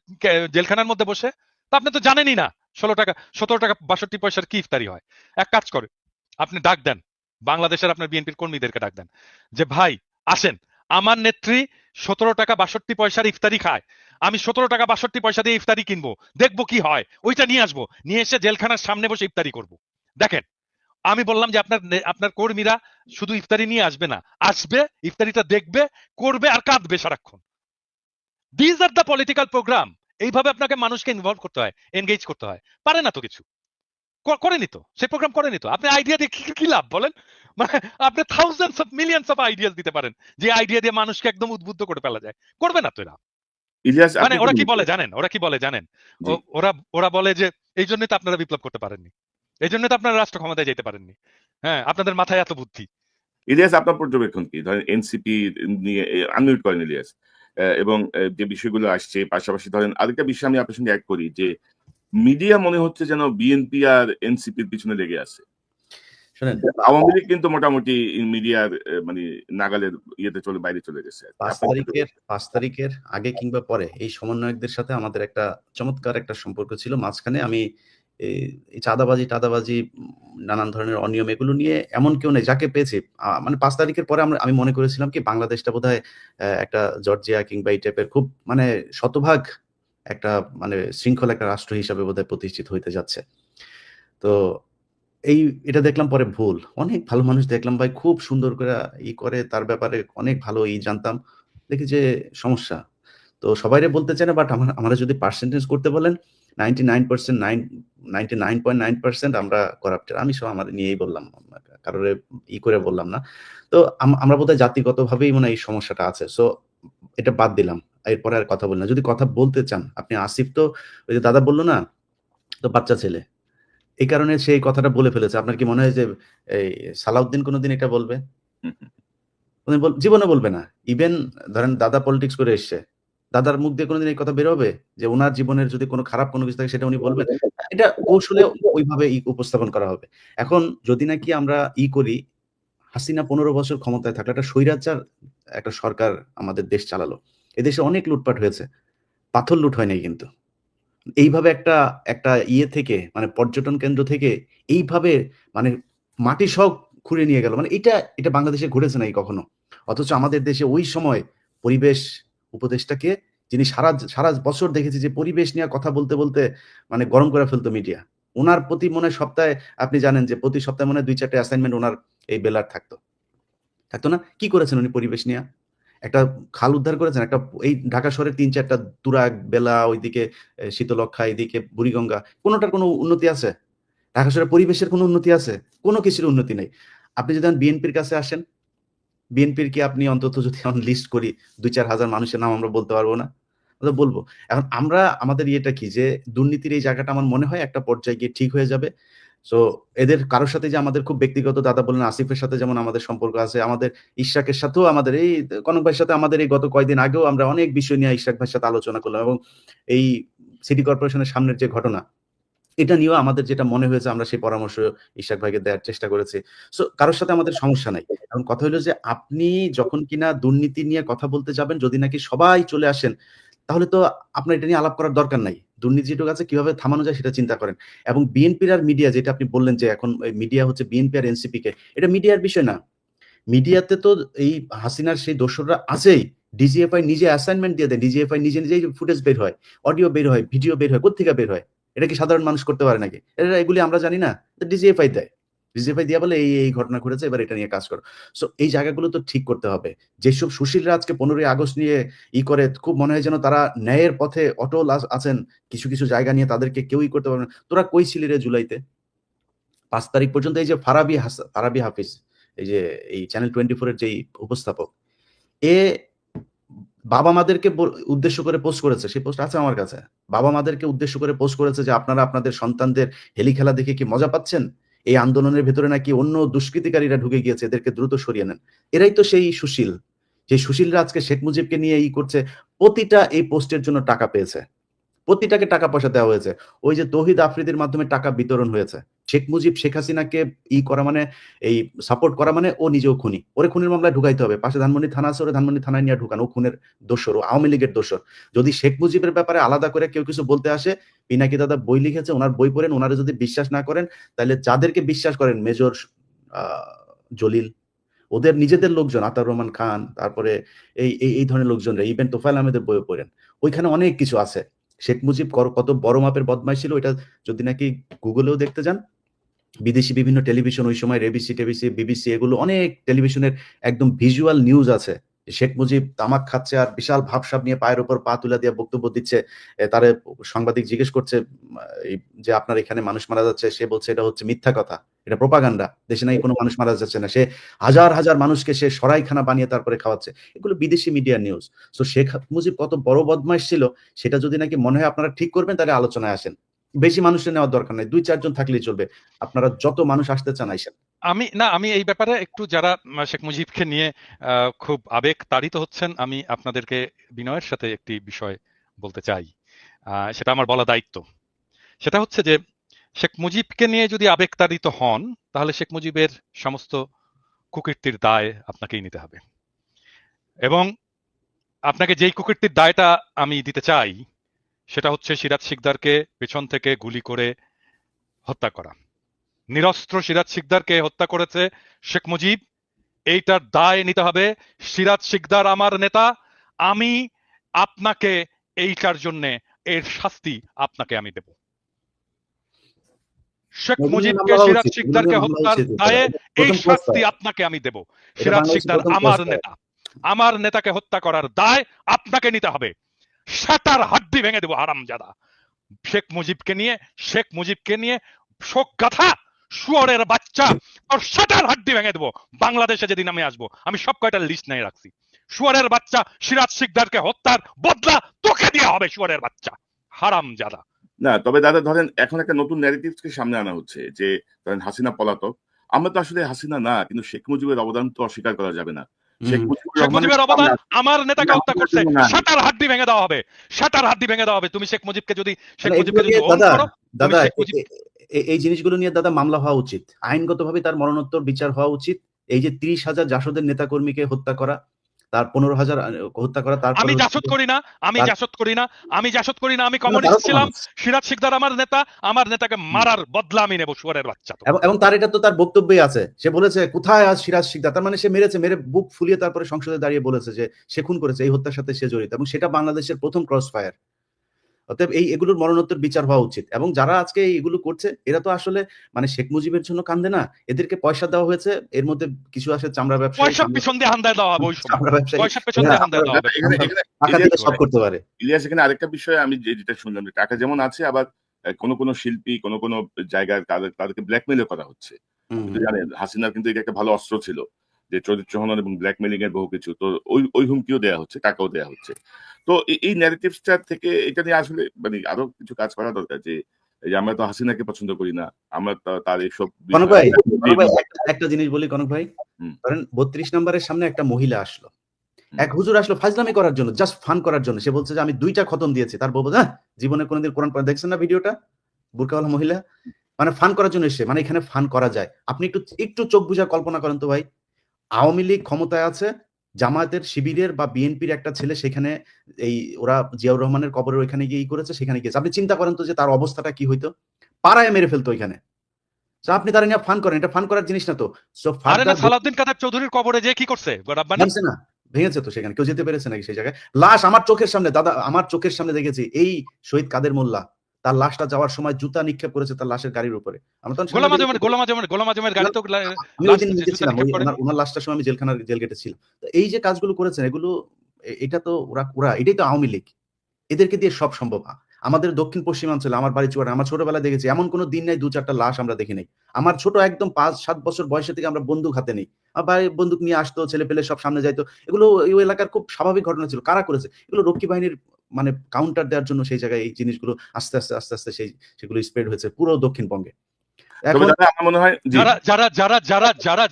জেলখানার মধ্যে বসে? তা আপনি তো জানেনই না 17 টাকা 62 পয়সার কি ইফতারি হয়। এক কাজ করে আপনি ডাক দেন বাংলাদেশের আপনার বিএনপির কর্মীদেরকে ডাক দেন যে ভাই আসেন, আমার নেত্রী 17 টাকা 62 পয়সার ইফতারি খায়, আমি 17 টাকা 62 পয়সা দিয়ে ইফতারি কিনবো, দেখবো কি হয়, ওইটা নিয়ে আসবো, নিয়ে এসে জেলখানার সামনে বসে ইফতারি করব। দেখেন, আমি বললাম যে আপনার কর্মীরা শুধু ইফতারি নিয়ে আসবে না, আসবে ইফতারিটা দেখবে, করবে আর কাঁদবে সারাক্ষণ। These are the political programme. এইভাবে আপনাকে মানুষকে ইনভলভ করতে হয়, এনগেজ করতে হয়। পারে না তো কিছু, করেনি তো, সে প্রোগ্রাম করেনি তো। আপনি আইডিয়া দিয়ে কি লাভ বলেন? মানে আপনি thousands of millions of ideas দিতে পারেন, যে আইডিয়া দিয়ে মানুষকে একদম উদ্বুদ্ধ করে ফেলা যায়, করবে না তো এরা। ইলিয়াস মানে ওরা কি বলে জানেন, ওরা বলে যে এই জন্যই তো আপনারা বিপ্লব করতে পারেননি, এই জন্য তো আপনারা রাষ্ট্র ক্ষমতায় যেতে পারেননি। হ্যাঁ, আপনাদের মাথায় এত বুদ্ধি। ইলিয়াস আপনার পর্যবেক্ষণ কি? ধরেন এনসিপি নিয়ে আনমিউট করেন ইলিয়াস, এবং যে বিষয়গুলো আসছে, পাশাপাশি ধরেন আরেকটা বিষয় আমি আপনার সঙ্গে অ্যাড করি যে মিডিয়া মনে হচ্ছে যেন বিএনপি আর এনসিপির পিছনে লেগে আছে। শুনেন, আওয়ামী লীগ কিন্তু মোটামুটি মিডিয়ার মানে নাগালের ইয়েতে বাইরে চলে গেছে। 5 তারিখের আগে কিংবা পরে এই সমন্বয়কদের সাথে আমাদের একটা চমৎকার একটা সম্পর্ক ছিল। মাঝখানে আমি এই টাদাবাজি নানান ধরনের অনিয়ম এগুলো নিয়ে এমন কেউ নেই যাকে পেয়েছি। মানে 5 তারিখের পরে আমি মনে করেছিলাম কি বাংলাদেশটা বোধহয় একটা জর্জিয়া কিংবা এই টাইপের খুব মানে শতভাগ একটা মানে শৃঙ্খল একটা রাষ্ট্র হিসাবে বোধহয় প্রতিষ্ঠিত হইতে যাচ্ছে। তো এটা দেখলাম পরে ভুল। অনেক ভালো মানুষ দেখলাম ভাই, খুব সুন্দর করে তার ব্যাপারে অনেক ভালো জানতাম। দেখি যে সমস্যা। তো সবাইরে বলতে চাই না, বাট আমারা যদি পার্সেন্টেজ করতে বলেন 99% 99.9% আমরা করাপ্টেড। আমি সব আমার নিয়েই বললাম। কারোরে করে বললাম না। তো আমরা বোধহয় জাতিগতভাবেই মনে হয় এই সমস্যাটা আছে। সো এটা বাদ দিলাম। এরপরে আর কথা বলি না। যদি কথা বলতে চান, আপনি আসিফ তো ওই যে দাদা বলল না, তো বাচ্চা ছেলে। এই কারণে সে এই কথাটা বলে ফেলেছে। আপনার কি মনে হয় যে এই সালাউদ্দিন কোনদিন এটা বলবে? জীবনে বলবে না। ইভেন ধরেন দাদা পলিটিক্স করে এসছে। দাদার মুখ দিয়ে কোনোদিন এই কথা বের হবে যে ওনার জীবনের যদি কোনো খারাপ কোনো কিছু থাকে সেটা উনি বলবেন? এটা কৌশলে ওইভাবে উপস্থাপন করা হবে। এখন যদি নাকি আমরা করি, হাসিনা ১৫ বছর ক্ষমতায় থাকলো, একটা স্বৈরাচার একটা সরকার আমাদের দেশ চালালো। এদেশে অনেক লুটপাট হয়েছে। পাথর লুট হয় নাই কিন্তু। এইভাবে একটা একটা থেকে মানে পর্যটন কেন্দ্র থেকে এইভাবে মানে মাটি সহ খুঁড়ে নিয়ে গেল। মানে এটা বাংলাদেশে ঘটেছে নাই কখনো। অথচ আমাদের দেশে ওই সময় পরিবেশ উপদেষ্টাকে, যিনি সারা বছর দেখেছি যে পরিবেশ নিয়ে কথা বলতে মানে গরম করে ফেলতো মিডিয়া। উনার প্রতি মনে হয় সপ্তাহে, আপনি জানেন যে প্রতি সপ্তাহে মনে হয় ২-৪ টা অ্যাসাইনমেন্ট উনার এই বেলার থাকতো। থাকতো না? কি করেছেন উনি পরিবেশ নিয়া? একটা খাল উদ্ধার করেছেন। একটা এই ঢাকা শহরের ৩-৪ টা তুরাগ, বেলা, ওইদিকে শীতলক্ষ্যা, এদিকে বুড়িগঙ্গা, কোনটার কোনো উন্নতি আছে? ঢাকা শহরের পরিবেশের কোনো উন্নতি আছে? কোনো কিছুর উন্নতি নাই। আপনি যদি বিএনপির কাছে আসেন, বিএনপির কি আপনি অন্তত যদি এখন লিস্ট করি ২-৪ হাজার মানুষের নাম আমরা বলতে পারবো না? আমরা বলবো। এখন আমরা আমাদের ইয়েটা কি যে দুর্নীতির এই জায়গাটা আমার মনে হয় একটা পর্যায়ে গিয়ে ঠিক হয়ে যাবে। সো এদের কারো সাথে যে আমাদের খুব ব্যক্তিগত, দাদা বললেন আসিফের সাথে যেমন আমাদের সম্পর্ক আছে, আমাদের ইশরাকের সাথেও আমাদের এই কনক ভাইয়ের সাথে আমাদের এই গত কয়েকদিন আগেও আমরা অনেক বিষয় নিয়ে ইশরাক ভাইয়ের সাথে আলোচনা করলাম এবং এই সিটি কর্পোরেশনের সামনের যে ঘটনা, এটা নিয়েও আমাদের যেটা মনে হয়েছে আমরা সেই পরামর্শ ইশরাক ভাইকে দেওয়ার চেষ্টা করেছি। সো কারো সাথে আমাদের সমস্যা নাই। এখন কথা হলো যে আপনি যখন কিনা দুর্নীতি নিয়ে কথা বলতে যাবেন, যদি নাকি সবাই চলে আসেন, তাহলে তো আপনার এটা নিয়ে আলাপ করার দরকার নাই। দুর্নীতি যেটুকু আছে কিভাবে থামানো যায় সেটা চিন্তা করেন। এবং বিএনপির আর মিডিয়া, যেটা আপনি বললেন যে এখন মিডিয়া হচ্ছে বিএনপি আর এনসিপি কে, এটা মিডিয়ার বিষয় না। মিডিয়াতে তো এই হাসিনার সেই দোসররা আছেই। ডিজিএফআই নিজে অ্যাসাইনমেন্ট দিয়ে দেয়। ডিজিএফআই নিজেই ফুটেজ বের হয়, অডিও বের হয়, ভিডিও বের হয়। কোত্থেকে বের হয়? এটা কি সাধারণ মানুষ করতে পারে নাকি? এগুলি আমরা জানি না? ডিজিএফআই দেয়। ডিজিএফআই দিয়া বলে এই ঘটনা ঘটেছে, এবার এটা নিয়ে কাজ করো। সো এই জায়গাগুলো তো ঠিক করতে হবে। যেসব সুশীলরা আজকে ১৫ই আগস্ট নিয়ে করে খুব মনে হয় যেন তারা ন্যায়ের পথে অটল আছেন। কিছু জায়গা নিয়ে তাদেরকে কেউই করতে পারবে না। তোরা কই ছিলি রে জুলাইতে? ৫ তারিখ পর্যন্ত এই যে ফারাবী হাফিজ, এই যে এই চ্যানেল 24 এর যেই উপস্থাপক, এ বাবা-মাদেরকে উদ্দেশ্য করে পোস্ট করেছে। সেই পোস্ট আছে আমার কাছে। বাবা-মাদেরকে উদ্দেশ্য করে পোস্ট করেছে যে, "আপনারা আপনাদের সন্তানদের হেলি খেলা দেখে কি মজা পাচ্ছেন? এই আন্দোলনের ভেতরে নাকি অন্য দুষ্কৃতিকারীরা ঢুকে গিয়েছে। এদেরকে দ্রুত সরিয়ে নেন।" এরাই তো সেই সুশীল। যে সুশীলরা আজকে শেখ মুজিবকে নিয়ে করছে। প্রতিটা এই পোস্টের জন্য টাকা পেয়েছে। প্রতিটাকে টাকা পয়সা দেওয়া হয়েছে। ওই যে তৌহিদ আফ্রিদির মাধ্যমে টাকা বিতরণ হয়েছে। শেখ মুজিব শেখ হাসিনাকে করা মানে, এই সাপোর্ট করা মানে ও নিজেও খুনি। ওরে খুনের মামলায় ঢুকাইতে হবে। পাশে ধানমন্ডি থানা আছে, ওরে ধানমন্ডি থানায় নিয়ে ঢুকান। ও খুনের দোসর, ও আওয়ামী লীগের দোসর। যদি শেখ মুজিবের ব্যাপারে আলাদা করে কেউ কিছু বলতে আসে, পিনাকি দাদা বই লিখেছে, উনার বই পড়েন। উনারা যদি বিশ্বাস না করেন, তাহলে যাদেরকে বিশ্বাস করেন মেজর আ জলিল, ওদের নিজেদের লোকজন, আতাউর রহমান খান, তারপরে এই ধরনের লোকজনরা, ইভেন তোফায়েল আহমেদের বইও পড়েন। ওইখানে অনেক কিছু আছে। শেখ মুজিব কত বড় মাপের বদমাইশ ছিল, এটা যদি নাকি গুগলেও দেখতে যান, বিদেশি বিভিন্ন টেলিভিশন ওই সময় এবিসি, বিবিসি, এগুলো অনেক টেলিভিশনের একদম ভিজুয়াল নিউজ আছে। শেখ মুজিব তামাক খাচ্ছে আর বিশাল ভাবসাব নিয়ে পায়ের উপর পা তুলে দিয়ে বক্তব্য দিচ্ছে। তারে সাংবাদিক জিজ্ঞেস করছে এই যে আপনার এখানে মানুষ মারা যাচ্ছে, সে বলছে এটা হচ্ছে মিথ্যা কথা, এটা প্রোপাগান্ডা, দেশে নাকি কোনো মানুষ মারা যাচ্ছে না। সে হাজার মানুষকে সে সরাইখানা বানিয়ে তারপরে খাওয়াচ্ছে। এগুলো বিদেশি media news. So Sheikh Mujib কত বড় বদমাইশ ছিল সেটা যদি নাকি মনে হয় আপনারা ঠিক করবেন, তাহলে আলোচনায় আসেন। বেশি মানুষের নেওয়ার দরকার নাই। ২-৪ জন থাকলেই চলবে। আপনারা যত মানুষ আসতে চান আইসেন। আমি এই ব্যাপারে একটু যারা শেখ মুজিবকে নিয়ে খুব আবেগ তাড়িত হচ্ছেন, আমি আপনাদেরকে বিনয়ের সাথে একটি বিষয় বলতে চাই। সেটা আমার বলা দায়িত্ব। সেটা হচ্ছে যে শেখ মুজিবকে নিয়ে যদি আবেগ তাড়িত হন, তাহলে শেখ মুজিবের সমস্ত কুকীর্তির দায় আপনাকেই নিতে হবে। এবং আপনাকে যেই কুকীর্তির দায়টা আমি দিতে চাই, সেটা হচ্ছে সিরাজ শিকদারকে পেছন থেকে গুলি করে হত্যা করা। নিরস্ত্র সিরাজ শিকদারকে হত্যা করেছে শেখ মুজিব। এইটার দায় নিতে হবে। সিরাজ শিকদার আমার নেতা। আমি আপনাকে এইটার জন্য এর শাস্তি আপনাকে আমি দেব। শেখ মুজিবকে সিরাজ শিকদারকে হত্যার দায়ে এই শাস্তি আপনাকে আমি দেব। সিরাজ শিকদার আমার নেতা। আমার নেতাকে হত্যা করার দায় আপনাকে নিতে হবে। সাতার হাড্ডি ভেঙে দেব হারামজাদা। শেখ মুজিবকে নিয়ে শোক গাথা শুয়োরের বাচ্চা, আর সাতার হাড্ডি ভেঙে দেবো। বাংলাদেশে যেদিন আমি আসবো, আমি সব কয়টা লিস্ট নিয়ে রাখছি। শুয়োরের বাচ্চা সিরাজ শিকদারকে হত্যার বদলা তোকে দেওয়া হবে, শুয়োরের বাচ্চা হারামজাদা। না, তবে দাদা ধরেন এখন একটা নতুন ন্যারেটিভকে সামনে আনা হচ্ছে যে ধরেন হাসিনা পলাতক। আমরা তো আসলে হাসিনা না, কিন্তু শেখ মুজিবের অবদান তো অস্বীকার করা যাবে না। শেখ হুম। মুজিবুর শেখ রহমানের মুজিবের অবদান সামনে আমার নেতাকে হত্যা আমাদের করছে, জন্য নাই। সাতার হাড্ডি ভেঙে দেওয়া হবে, সাতার হাড্ডি ভেঙে দেওয়া হবে। তুমি শেখ মুজিবকে যদি মানে এগুলো নিয়ে ওন দাদা করো, তুমি দাদা শেখ মুজিব এই জিনিসগুলো নিয়ে দাদা মামলা হওয়া উচিত, আইনগতভাবে তার মরণোত্তর বিচার হওয়া উচিত। এই যে 30,000 জাসদের নেতাকর্মীকে হত্যা করা, তার 15,000 হত্যা করা, তারপরে আমি হচ্ছে জাসদ করি না, আমি তার জাসদ করি না, আমি জাসদ করি না, আমি না, কমিউনিস্ট তারও তো ছিলাম। মানুষ। সিরাজ শিকদার আমার নেতা, আমার নেতাকে মারার বদলা আমি নেব, শুয়ারের বাচ্চা তো। এবং তার এটা তো তার বক্তব্যই আছে, সে বলেছে কোথায় আজ সিরাজ শিকদার, তার মানে সে মেরেছে, মেরে বুক ফুলিয়ে তারপরে সংসদে দাঁড়িয়ে বলেছে যে সে খুন করেছে, এই হত্যার সাথে সে জড়িত, এবং সেটা বাংলাদেশের প্রথম ক্রস ফায়ার। অতএব এগুলোর মরণোত্তর বিচার হওয়া উচিত। এবং যারা আজকে এগুলো করছে এরা তো আসলে মানে শেখ মুজিবের জন্য কান্দে না, এদেরকে পয়সা দেওয়া হয়েছে, এর মধ্যে কিছু আছে চামড়া ব্যবসায়ী, পয়সার পিছন দিয়ে হান্দায় দেওয়া হবে ওই সময়, চামড়া ব্যবসায়ী, পয়সার পেছন এরা দিয়ে হান্দায় দেওয়া হবে। এখানে এখানে টাকা ইলিয়াস দিয়ে সব করতে পারে। ইলিয়াস এখানে আরেকটা বিষয় আমি যেটা শুনলাম যে টাকা যেমন আছে, আবার কোন শিল্পী কোন জায়গায় তাদেরকে ব্ল্যাকমেলও করা হচ্ছে। কিন্তু জানেন হাসিনার কিন্তু এটা একটা ভালো অস্ত্র ছিল, যে চরিত্র হনন এবং ব্ল্যাকমেলিং এর বহু কিছু, তো ওই হুমকিও দেওয়া হচ্ছে, টাকাও দেওয়া হচ্ছে। তো এই ন্যারেটিভসটা থেকে এটা নিয়ে আসলে মানে আরো কিছু কাজ করা দরকার, যে এই যে আমরা তো হাসিনাকে পছন্দ করি না, আমরা তার এইসব কনক ভাই, বিষয় একটা জিনিস বলি কনক ভাই, হুম, ধরেন 32 নম্বরের সামনে একটা মহিলা আসলো, হুম। এক হুজুর আসলো ফাজলামি করার জন্য, জাস্ট ফান করার জন্য। সে বলছে যে আমি 2টা খতম দিয়েছি, তার বউ বলছে, জীবনে কোনোদিন কোরআন পড়া দেখছেন না ভিডিওটা, বুরকাওয়ালা মহিলা, মানে ফান করার জন্য এসে, মানে এখানে ফান করা যায়। আপনি একটু একটু চোখ বুঝা কল্পনা করেন তো ভাই, আওয়ামী লীগ ক্ষমতায় আছে, জামায়াতের শিবিরের বা বিএনপির একটা ছেলে সেখানে এই ওরা জিয়াউর রহমানের কবরের ওইখানে গিয়ে করেছে, সেখানে গিয়েছে। আপনি চিন্তা করেন তো যে তার অবস্থাটা কি হইতো, পাড়ায় মেরে ফেলতো ওইখানে। So আপনি তারা নিয়ে ফান করেন, এটা ফান করার জিনিস না তো। সো আরে না, ফার্দার সালাউদ্দিন কাদের চৌধুরীর কবরে যে কি করছে গোরাব্বানি? ভাঙছে না, ভেঙেছে তো, সেখানে কেউ যেতে পেরেছে নাকি সেই জায়গায়? লাশ আমার চোখের সামনে দাদা, আমার চোখের সামনে দেখেছি, এই শহীদ কাদের মোল্লা তার লাশটা যাওয়ার সময় জুতা নিক্ষেপ করেছে তার লাশের গাড়ির উপরে। আমরা তখন সামনে দেখেছি। গোলাম আজমের গাড়ি তো আমি ওই লাশ দিন নিজে জুতা ছিলাম, নিক্ষেপ ওই করেনি। ওনার লাশটার সময় আমি জেল গেটে ছিলাম। তো এই যে কাজগুলো করেছেন এগুলো এটা তো ওরা এটাই তো আওয়ামী লীগ, এদেরকে দিয়ে সব সম্ভব। আমাদের দক্ষিণ পশ্চিমাঞ্চলে আমার বাড়ি চুয়াডাঙ্গা, আমার ছোটবেলায় দেখেছি এমন কোনো দিন নাই 2-4টা লাশ আমরা দেখি নাই। আমার ছোট একদম 5-7 বছর বয়সে থেকে আমরা বন্দুক হাতে নেই, আমার ভাই বন্দুক নিয়ে আসতো, ছেলে পেলে সব সামনে যাইতো। এগুলো ওই এলাকার খুব স্বাভাবিক ঘটনা ছিল। কারা করেছে এগুলো? রক্ষী বাহিনীর মানে কাউন্টার দেওয়ার জন্য সেই জায়গায় এই জিনিসগুলো আস্তে আস্তে সেগুলো স্প্রেড হয়েছে পুরো দক্ষিণবঙ্গে। তবে এখন দাদা আমার মনে হয় জি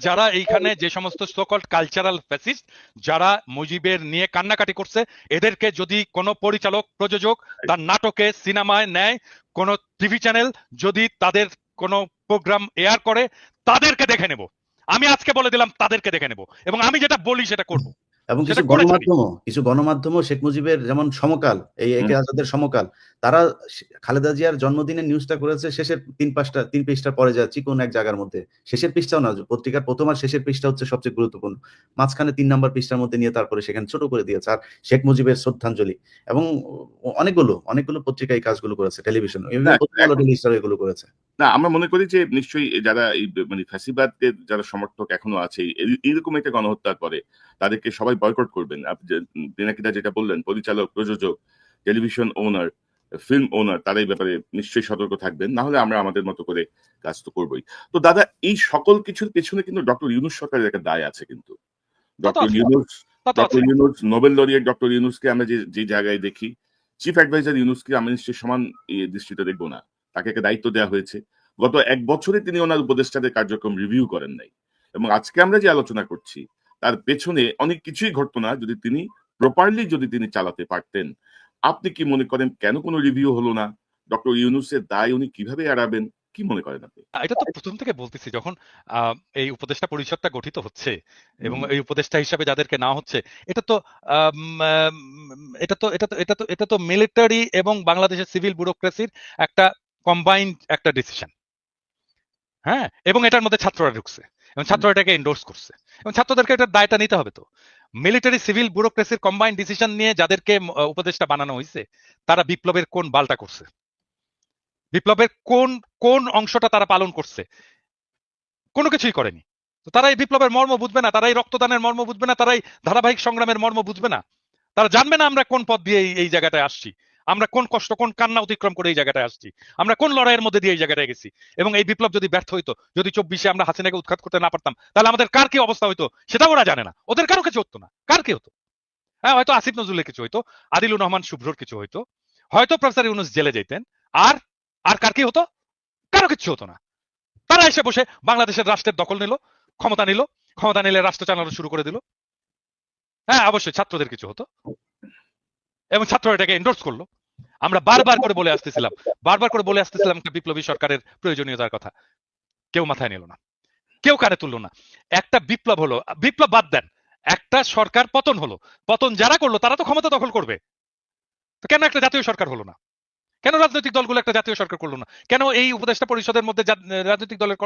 যারা এইখানে যে সমস্ত সোকল্ড কালচারাল ফ্যাসিস্ট, যারা মুজিবের নিয়ে কান্নাকাটি করছে, এদেরকে যদি কোনো পরিচালক প্রযোজক তার নাটকে সিনেমায় নেয়, কোন টিভি চ্যানেল যদি তাদের কোনো প্রোগ্রাম এয়ার করে, তাদেরকে দেখে নেব। আমি আজকে বলে দিলাম, তাদেরকে দেখে নেব, এবং আমি যেটা বলি সেটা করব, এবং সেটা করে ছাড়ি। কিছু গণমাধ্যমও শেখ মুজিবের যেমন সমকাল, এই একে আজাদের সমকাল, তারা খালেদা জিয়ার জন্মদিনের নিউজটা করেছে শেষের 3 পৃষ্ঠার পরে যায় চিকন এক জায়গার মধ্যে, শেষের পৃষ্ঠাও না, পত্রিকার প্রথম আর শেষের পৃষ্ঠা হচ্ছে সবচেয়ে গুরুত্বপূর্ণ, মাঝখানে 3 নাম্বার পৃষ্ঠার মধ্যে নিয়ে তারপরে সেখানে ছোট করে দিয়েছে। আর শেখ মুজিবের শ্রদ্ধাঞ্জলি, এবং অনেকগুলো পত্রিকা এই কাজগুলো করেছে, টেলিভিশন এগুলো করেছে। না, আমরা মনে করি যে নিশ্চয়ই যারা এই মানে ফ্যাসিবাদকে যারা সমর্থক এখনো আছে, এইরকম একটা গণহত্যা করে, তাদেরকে সবাই বয়কট করবেন। আপনি পিনাকিদা যেটা বললেন, পরিচালক, প্রযোজক, টেলিভিশন ওনার, ফিল্ম ওনার, তারা এই ব্যাপারে নিশ্চয়ই সতর্ক থাকবেন, না হলে আমরা আমাদের মতো করে কাজ তো করবোই। তো দাদা এই সকল কিছুর পেছনে কিন্তু ডক্টর ইউনূস সরকারের একটা দায় আছে কিন্তু। Doctor Yunus Nobel laureate doctor ইউনূসকে আমরা যে জায়গায় দেখি, চিফ অ্যাডভাইজার ইউনূসকে আমরা নিশ্চয়ই সমান দৃষ্টিতে দেখবো না। তাকে একটা দায়িত্ব দেওয়া হয়েছে। গত 1 বছরে তিনি ওনার উপদেষ্টাদের কার্যক্রম রিভিউ করেন নাই, এবং আজকে আমরা যে আলোচনা করছি তার পেছনে অনেক কিছুই ঘটতো না যদি তিনি প্রপারলি চালাতে পারতেন। আপনি কি মনে করেন কেন কোনো রিভিউ হলো না? ডক্টর ইউনূসের দায় উনি কিভাবে এড়াবেন? কি মনে করেন আপনি? এটা তো প্রথম থেকে বলতেছি, যখন এই উপদেষ্টা পরিষদটা গঠিত হচ্ছে এবং এই উপদেষ্টা হিসাবে যাদেরকে নেওয়া হচ্ছে, এটা তো এটা তো মিলিটারি এবং বাংলাদেশের সিভিল ব্যুরোক্রেসির একটা কম্বাইন্ড একটা ডিসিশন। হ্যাঁ, এবং এটার মধ্যে ছাত্ররা ঢুকছে এবং ছাত্ররা এটাকে এন্ডোর্স করছে, এবং ছাত্রদেরকে এটার দায়টা নিতে হবে। তো মিলিটারি সিভিল ব্যুরোক্রেসির কম্বাইন্ড ডিসিশন নিয়ে যাদেরকে উপদেষ্টা বানানো হয়েছে, তারা বিপ্লবের কোন বালটা করছে, বিপ্লবের কোন অংশটা তারা পালন করছে? কোনো কিছুই করেনি। তো তারা এই বিপ্লবের মর্ম বুঝবে না, তারা এই রক্তদানের মর্ম বুঝবে না, তারা এই ধারাবাহিক সংগ্রামের মর্ম বুঝবে না, তারা জানবে না আমরা কোন পথ দিয়ে এই জায়গাটায় আসছি, আমরা কোন কষ্ট কোন কান্না অতিক্রম করে এই জায়গাটায় আসছি, আমরা কোন লড়াইয়ের মধ্যে দিয়ে এই জায়গাটায় গেছি। এবং এই বিপ্লব যদি ব্যর্থ হইতো, যদি 24-এ আমরা হাসিনাকে উৎখাত করতে না পারতাম, তাহলে আমাদের কার কি অবস্থা হইতো সেটা ওরা জানে না। ওদের কারো কিছু হতো না, কার কি হতো? হ্যাঁ, হয়তো আসিফ নজরুলের কিছু হইতো, আদিলুর রহমান শুভ্রর কিছু হইতো, হয়তো প্রফেসর ইউনূস জেলে যেতেন, আর আর কার কি হতো? কারো কিছু হতো না। তারা এসে বসে বাংলাদেশের রাষ্ট্রের দখল নিল, ক্ষমতা নিলে রাষ্ট্র চালানো শুরু করে দিল। হ্যাঁ অবশ্যই ছাত্রদের কিছু হতো এবং ছাত্ররা এটাকে এন্ডোর্স করলো। আমরা বারবার করে বলে আসতেছিলাম একটা বিপ্লবী সরকারের প্রয়োজনীয়তার কথা, কেউ মাথায় নিল না, কেউ কানে তুললো না। একটা বিপ্লব হলো, বিপ্লব বাদ দেন, একটা সরকার পতন হলো, পতন যারা করলো তারা তো ক্ষমতা দখল করবে, তো কেন একটা জাতীয় সরকার হলো না? কেন রাজনৈতিক দলগুলো একটা জাতীয় সরকার করলো না? কেন এই উপদেষ্টা পরিষদের মধ্যে রাজনৈতিক দলের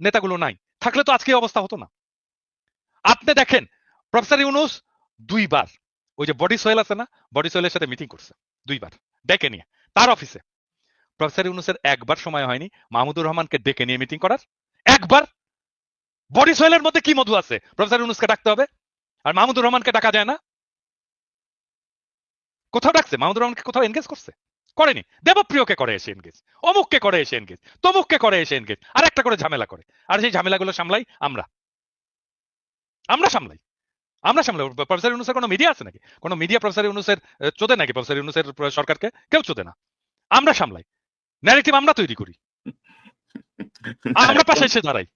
নেতাগুলো নাই? থাকলে তো আজকে এই অবস্থা হতো না। আপনি দেখেন প্রফেসর ইউনূস দুইবার ওই যে বডি সোহেল আছে না, বডি সোহেলের সাথে মিটিং করছে দুইবার ডেকে নিয়ে তার অফিসে। প্রফেসর ইউনূসের একবার সময় হয়নি মাহমুদুর রহমানকে ডেকে নিয়ে মিটিং করার, একবার। বডি সোহেলের মধ্যে কি মধু আছে প্রফেসর ইউনূসকে ডাকতে হবে, আর মাহমুদুর রহমানকে ডাকা যায় না? কোথাও ডাকছে? মাহমুদুর রহমানকে কোথাও এনগেজ করছে? করেনি। দেবপ্রিয়কে করে এসে এনগেজ, অমুককে করে এসে এনগেজ, তমুককে করে এসে এনগেজ, আর একটা করে ঝামেলা করে, আর সেই ঝামেলাগুলো সামলাই আমরা সামলাই। প্রফেসর ইউনূসের কোনো মিডিয়া আছে নাকি? কোনো মিডিয়া প্রফেসর ইউনূসের চোদে নাকি? প্রফেসর ইউনূসের সরকারকে কেউ চোদে না। আমরা সামলাই, ন্যারেটিভ আমরা তৈরি করি, আমরা পাশে এসে দাঁড়াই।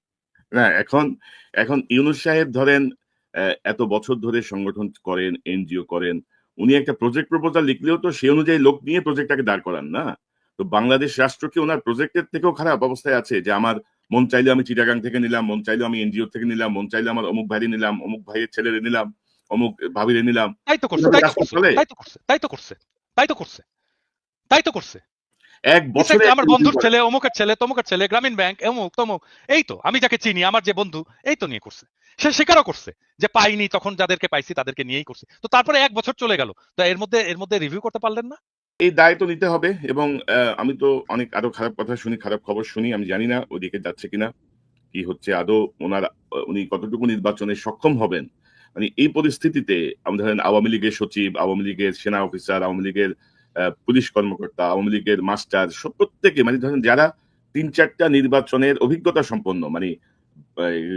না এখন এখন ইউনূস সাহেব ধরেন এত বছর ধরে সংগঠন করেন, এনজিও করেন, উনি একটা প্রজেক্ট প্রপোজাল লিখলেও তো সেই অনুযায়ী লোক নিয়ে প্রজেক্টটাকে দাঁড় করান না। তো বাংলাদেশ রাষ্ট্র কি ওনার প্রজেক্টের থেকেও খারাপ অবস্থায় আছে, যে আমার মন চাইলে আমি চিটাগাং থেকে নিলাম, মন চাইলে আমি এনজিও থেকে নিলাম, মন চাইলে আমার অমুক ভাইরে নিলাম, অমুক ভাইয়ের ছেলেরে নিলাম, অমুক ভাবিরে নিলাম, তাই তো করছে, এভাবে তাই তো রাষ্ট্র করছে, চলে? তাই তো করছে, তাই তো করছে, তাই তো করছে, তাই তো করছে। এক বছরে আমার বন্ধুর ছেলে, অমুকের ছেলে, তমুকের ছেলে, গ্রামীণ ব্যাংক, অমুক তমুক, এই তো আমি যাকে চিনি, আমার যে বন্ধু, এই তো নিয়ে করছে। সে স্বীকারও করছে যে পাইনি, তখন যাদেরকে পাইছি তাদেরকে নিয়েই করছে। তো তারপরে এক বছর চলে গেল, তো এর মধ্যে রিভিউ করতে পারলেন না? এই দায় তো নিতে হবে। এবং আমি তো অনেক আরো খারাপ কথা শুনি, খারাপ খবর শুনি, আমি জানি না ওদিকে যাচ্ছে কিনা, কি হচ্ছে আদৌ ওনার, উনি কতটুকু নির্বাচনে সক্ষম হবেন। মানে এই পরিস্থিতিতে আমরা ধরেন আওয়ামী লীগের সচিব, আওয়ামী লীগের সেনা অফিসার, আওয়ামী লীগের পুলিশ কর্মকর্তা, আওয়ামী লীগের মাস্টার, সব প্রত্যেকে মানে ধরেন যারা ৩-৪টা নির্বাচনের অভিজ্ঞতা সম্পন্ন, মানে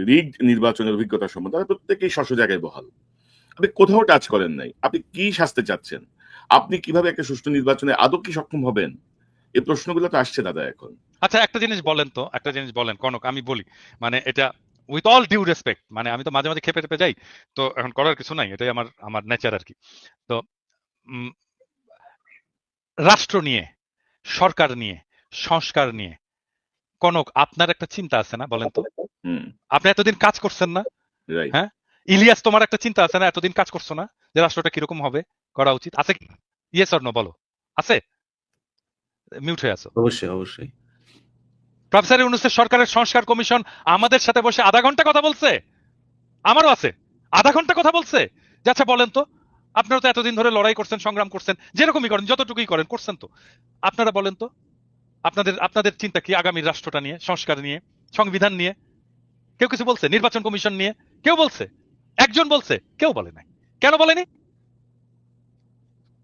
রিগড নির্বাচনের অভিজ্ঞতা সম্পন্ন, তারা প্রত্যেকেই স্ব জায়গায় বহাল। আপনি কোথাও টাচ করেন নাই। আপনি কি শাস্তে চাচ্ছেন? আপনি কিভাবে একটা সুষ্ঠু নির্বাচনে আদৌ কি সক্ষম হবেন? এই প্রশ্নগুলো তো আসছে দাদা এখন। আচ্ছা একটা জিনিস বলেন তো, একটা জিনিস বলেন কনক, আমি বলি, মানে এটা উইথ অল ডিউ রেসপেক্ট, মানে আমি তো মাঝে মাঝে খেপে টেপে যাই, তো এখন করার কিছু নাই, এটাই আমার আমার নেচার আর কি। তো উম, রাষ্ট্র নিয়ে, সরকার নিয়ে, সংস্কার নিয়ে কনক আপনার একটা চিন্তা আছে না, বলেন তো? হুম, আপনি এতদিন কাজ করছেন না? রাইট। হ্যাঁ, ইলিয়াস তোমার একটা চিন্তা আছে না, এতদিন কাজ করছো না যে রাষ্ট্রটা কিরকম হবে, করা উচিত আছে কি? ইয়েস অর নো বলো, আছে? মিউট হয়ে আছো। অবশ্যই, অবশ্যই। প্রফেসর ইউনূসের সরকারের সংস্কার কমিশন আমাদের সাথে বসে আধা ঘন্টা কথা বলছে, আমারও আছে, আধা ঘন্টা কথা বলছে। যে আচ্ছা বলেন তো, আপনারা তো এতদিন ধরে লড়াই করছেন, সংগ্রাম করছেন, যেরকমই করেন, যতটুকুই করেন, করছেন তো, আপনারা বলেন তো আপনাদের আপনাদের চিন্তা কি আগামী রাষ্ট্রটা নিয়ে, সংস্কার নিয়ে, সংবিধান নিয়ে? কেউ কিছু বলছে? নির্বাচন কমিশন নিয়ে কেউ বলছে? একজন বলছে? কেউ বলে নাই। কেন বলেনি?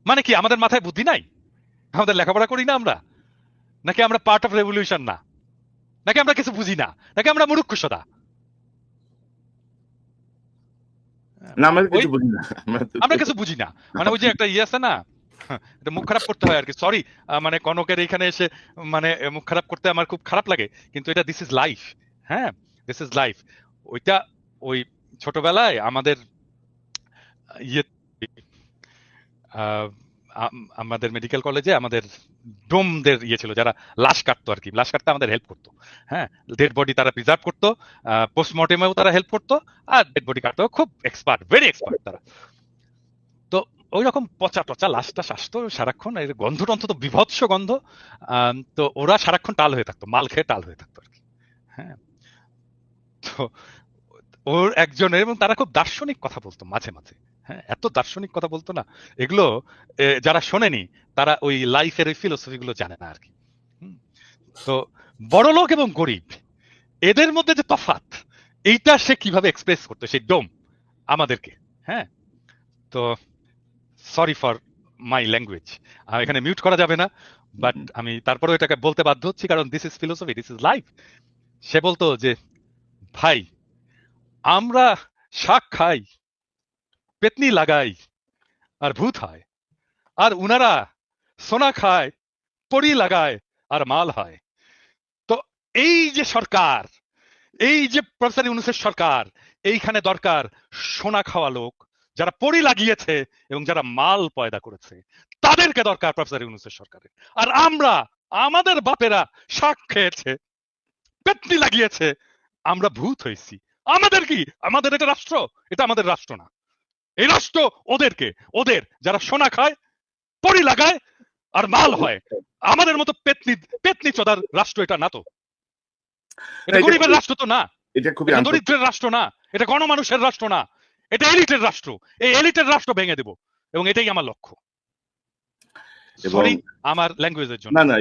মানে কি আমাদের মাথায় বুদ্ধি নাই? আমাদের লেখাপড়া করি না আমরা? নাকি আমরা পার্ট অফ রেভলিউশন না? নাকি আমরা কিছু বুঝি না? নাকি আমরা মূর্খ সদা? না আমরা ওই কিছু বুঝি না। আমরা কিছু বুঝি না, মানে ওই যে একটা ইয়ে আছে না, এটা মুখ খারাপ করতে হয় আর কি, সরি, মানে কনকের এখানে এসে মানে মুখ খারাপ করতে আমার খুব খারাপ লাগে, কিন্তু এটা দিস ইজ লাইফ। হ্যাঁ, দিস ইজ লাইফ। ওইটা ওই ছোটবেলায় আমাদের ইয়ে আহ, আমাদের মেডিকেল কলেজে আমাদের ডোমদের ইয়ে ছিল, যারা লাশ কাটতো আর কি, লাশ কাটতে আমাদের হেল্প করতো। হ্যাঁ, ডেড বডি তারা প্রিজার্ভ করতো, পোস্টমর্টেমেও তারা হেল্প করতো, আর ডেড বডি কাটতেও খুব এক্সপার্ট, ভেরি এক্সপার্ট তারা। তো ওই রকম পচা টচা লাশটা আসতো সারাক্ষণ, এর গন্ধটা অন্তত বিভৎস গন্ধ। তো ওরা সারাক্ষণ টাল হয়ে থাকতো, মাল খেয়ে টাল হয়ে থাকতো আর কি। হ্যাঁ, তো ওর একজনের, এবং তারা খুব দার্শনিক কথা বলতো মাঝে মাঝে। হ্যাঁ, এত দার্শনিক কথা বলতো না, এগুলো যারা শোনেনি তারা ওই লাইফের ওই ফিলোসফি গুলো জানে না আর কি। তো বড় লোক এবং গরিব এদের মধ্যে যে তফাৎ, এইটা সে কিভাবে এক্সপ্রেস করতো সেই ডোম আমাদেরকে। হ্যাঁ, তো সরি ফর মাই ল্যাঙ্গুয়েজ, এখানে মিউট করা যাবে না, বাট আমি তারপরেও এটাকে বলতে বাধ্য হচ্ছি, কারণ this is philosophy, this is life. সে বলতো যে ভাই, আমরা শাক খাই, পেতনি লাগাই, আর ভূত হয়, আর উনারা সোনা খায়, পরি লাগায়, আর মাল হয়। তো এই যে সরকার, এই যে প্রফেসর ইউনূসের সরকার, এইখানে দরকার সোনা খাওয়া লোক, যারা পরি লাগিয়েছে এবং যারা মাল পয়দা করেছে তাদেরকে দরকার প্রফেসর ইউনূসের সরকারের। আর আমরা, আমাদের বাপেরা শাক খেয়েছে, পেতনি লাগিয়েছে, আমরা ভূত হয়েছি। আমাদের কি, আমাদের এটা রাষ্ট্র? এটা আমাদের রাষ্ট্র না। এই রাষ্ট্র ওদেরকে, ওদের যারা সোনা খায়, পরি লাগায় আর মাল হয়। আমাদের মতো পেতনি পেতনি চোদার রাষ্ট্র এটা না তো। এটা গরিবের রাষ্ট্র তো না, এটা খুবই এটা দরিদ্রের রাষ্ট্র না, এটা গণমানুষের রাষ্ট্র না, এটা এলিটের রাষ্ট্র। এই এলিটের রাষ্ট্র ভেঙে দেব এবং এটাই আমার লক্ষ্য। সরি আমার ল্যাঙ্গুয়েজের জন্য, না না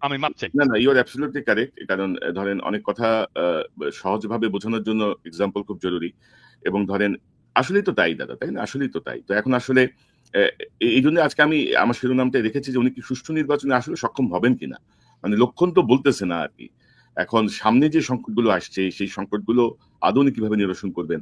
আমি মাপ চাই। না ইউ আর অ্যাবসলিউটলি কারেক্ট। কারণ ধরেন অনেক কথা সহজভাবে বোঝানোর জন্য এক্সাম্পল খুব জরুরি। এবং ধরেন আসলেই তো তাই দাদা, তাই না? আসলেই তো তাই। তো এখন আসলে এই জন্য আজকে আমি আমার শিরোনামটা রেখেছি যে উনি কি সুষ্ঠু নির্বাচনে আসলে সক্ষম হবেন কিনা। মানে লক্ষণ তো বলতেছে না আর কি। এখন সামনে যে সংকটগুলো আসছে সেই সংকটগুলো আদৌ উনি কিভাবে নিরসন করবেন